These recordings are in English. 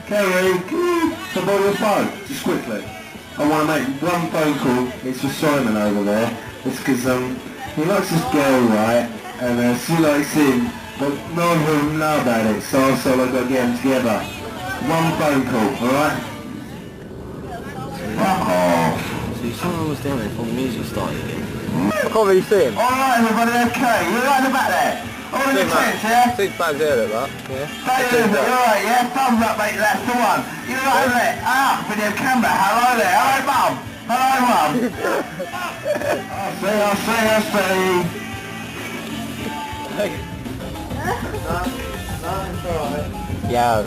Kerry. So borrow your phone, just quickly. I want to make one phone call. It's for Simon over there. It's because he likes this girl, right? And she likes him, but none of them know about it. So I've got to get them together. One phone call, alright? See, someone was down there before the music started again. I can't really see him. Alright everybody, okay. You're right in the back there. All in the tents, yeah? Seems bad there, look that. Yeah. You're right, yeah? Thumbs up, mate, that's the one. You're right over there. Video camera. Hello there. Hello, Mum. Hello, Mum. I see. Yo.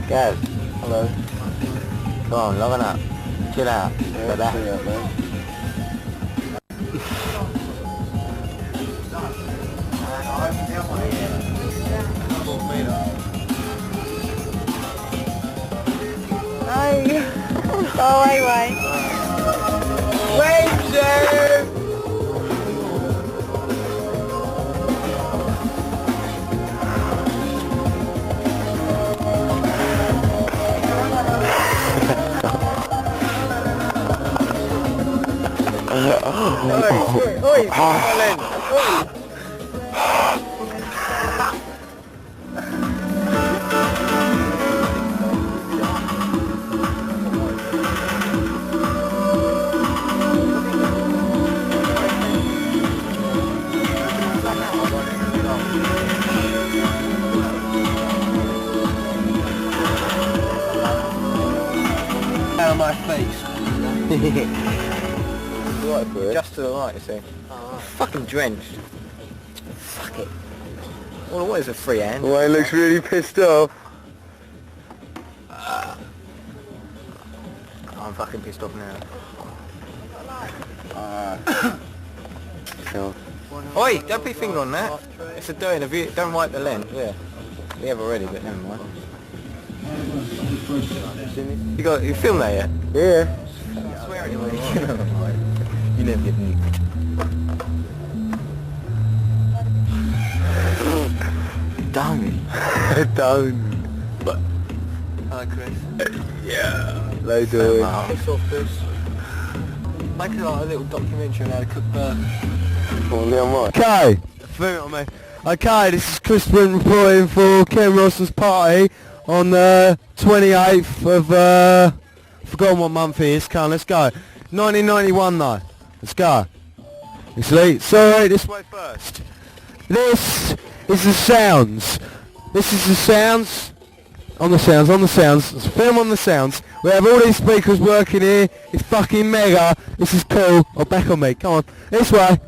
Guys. Hello. Come on, log on up. Chill out. Yeah, that. Oh, wait. Wait, Jim! Oi, Colin! Out of my face. Just to the right, you see. Oh. Fucking drenched. Fuck it. Well, what is a free hand? Well, he looks really pissed off. I'm fucking pissed off now. Oi, don't put your finger on that. It's a doing of you. Don't wipe the lens. Yeah. We have already, but never mind. You filmed that yet? Yeah. I swear anyway. You never get nicked. Don't. But. Hello, Chris. Yeah. Hello, doing. Piss off, Chris. Make it like a little documentary on how to cook burgers. Okay. Okay, this is Chris Brent reporting for Ken Ross's party on the 28th of, forgotten what month it is. Come on, let's go. 1991 though. Let's go. It's late. Sorry, this way first. This is the sounds. This is the sounds. On the sounds. Let's film on the sounds. We have all these speakers working here. It's fucking mega. This is cool. Oh, back on me. Come on. This way.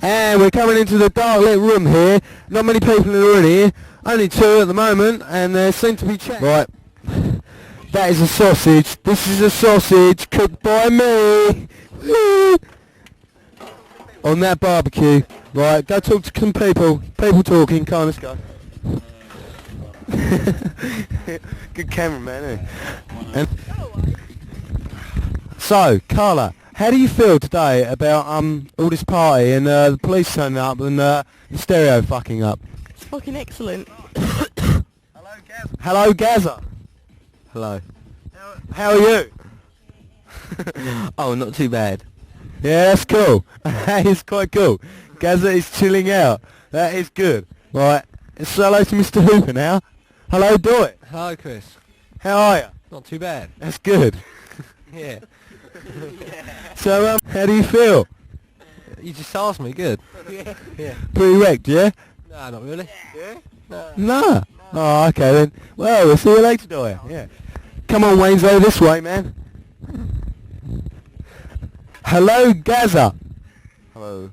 And we're coming into the dark lit room here. Not many people in the room here. Only 2 at the moment, and there seem to be chatting. Right. That is a sausage. This is a sausage cooked by me. On that barbecue. Right, go talk to some people. People talking. Come on, let's go. Good cameraman, eh? And so, Carla, how do you feel today about all this party and the police turning up and the stereo fucking up? It's fucking excellent. Hello, Gaza. Hello. How are you? Oh, not too bad. Yeah, that's cool. That is quite cool. Gaza is chilling out. That is good. Right. Let's say hello to Mr. Hooper now. Hello, do it. Hello, Chris. How are you? Not too bad. That's good. Yeah. So, how do you feel? You just asked me, good. Yeah. Pretty wrecked, yeah? Nah, not really. Yeah? Nah. Oh, okay then. Well, we'll see you later, Doyle. Yeah. Come on, Wayne's this way, man. Hello, Gaza. Hello.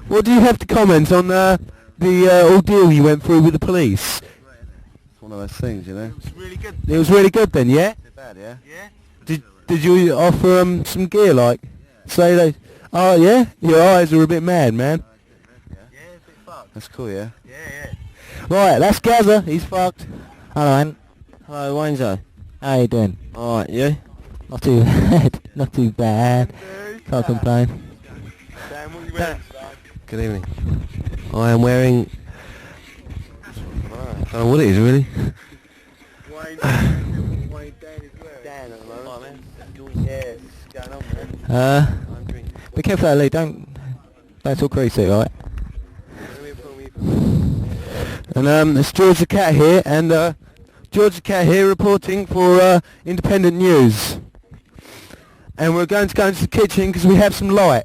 What do you have to comment on the ordeal you went through with the police? It's one of those things, you know. It was really good. It was really good then, yeah? Too bad, yeah? Yeah? Did you offer some gear, like? Say they... Oh, yeah? Your eyes are a bit mad, man. Yeah, a bit fucked. That's cool, yeah? Yeah. Right, that's Gaza. He's fucked. Hello, man. Hello, Wayne's. How you doing? Alright, you? Not too bad. Not too bad. Can't complain. Good evening. I am wearing Don't know what it is really. Dan at the moment. Yeah, what's going on, man? Be careful there, Lee, don't talk crazy, right? And it's George the Cat here, and George the Cat here reporting for Independent News. And we're going to go into the kitchen because we have some light.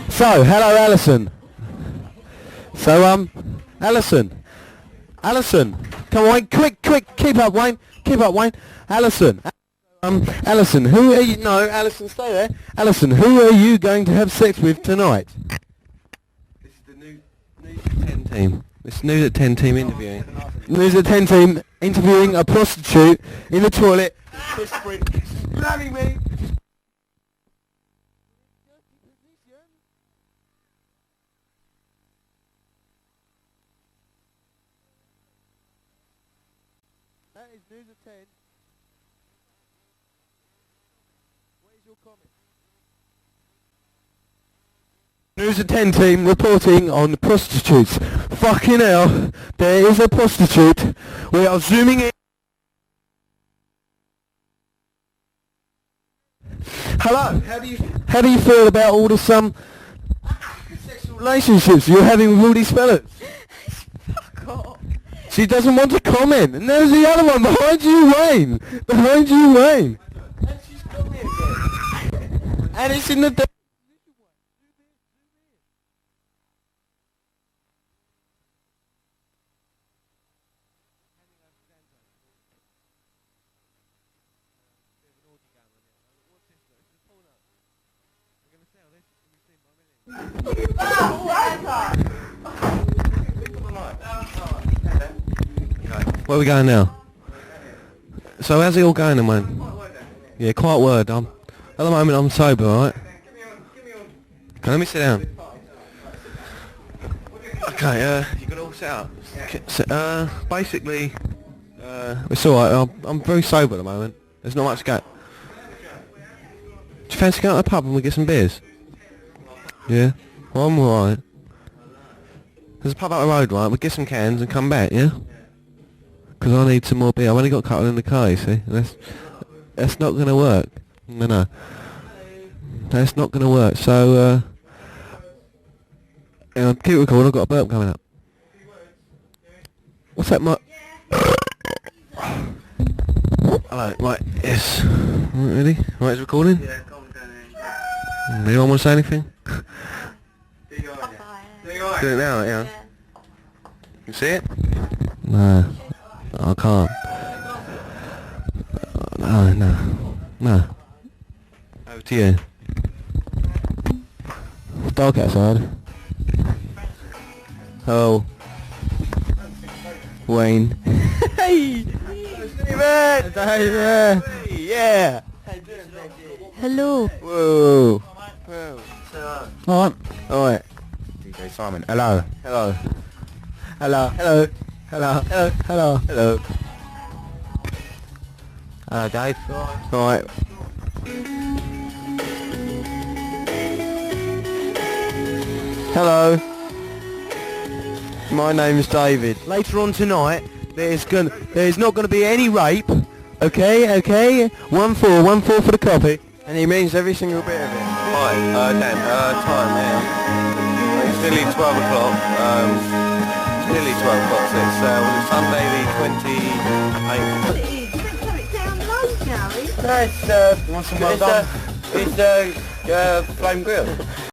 So, hello Alison. So, Alison, come on, Wayne, quick, keep up, Wayne, Alison, Alison, who are you, no, Alison, stay there, Alison, who are you going to have sex with tonight? This is the News at 10 team. It's News at 10 team interviewing. News at 10 team interviewing a prostitute in the toilet. Slamming me. That is News at 10. Where's your comment? News at 10 team reporting on the prostitutes. Fucking hell, there is a prostitute. We are zooming in. Hello, how do you feel about all the sexual relationships you're having with all these fellas? Fuck off. She doesn't want to comment. And there's the other one behind you, Wayne. And she's got me again. And it's in the... Where are we going now? So how's it all going then, man? Yeah, quiet word. At the moment I'm sober, alright? Okay, let me sit down. Okay, you got it all set up? So, basically, it's alright, I'm very sober at the moment. There's not much to go. Do you fancy going to the pub and we get some beers? Yeah? Well, I'm alright. There's a pub up the road, right? We'll get some cans and come back, yeah? Because I need some more beer. I've only got a couple in the car, you see? And that's not going to work. No. That's not going to work. So, keep recording. I've got a burp coming up. What's that, Mike? Hello, right, yes. Ready? Right, it's recording? Yeah, go on, Danny. Anyone want to say anything? Do you want it? Do it now, yeah. You see it? No, I can't. No. Over to you. It's dark outside. Oh. Wayne. Hey! David! Yeah! Hello. Whoa! Alright. DJ Simon, hello. Hello, Dave. Alright. Hello. My name's David. Later on tonight, there's not going to be any rape. Okay? 1-4 for the copy. And he means every single bit of it. Right, Dan, time now. It's nearly 12 o'clock. It's nearly 12 o'clock, so it's Sunday the 28th. No, it's, Want some well done? it's Flame Grill.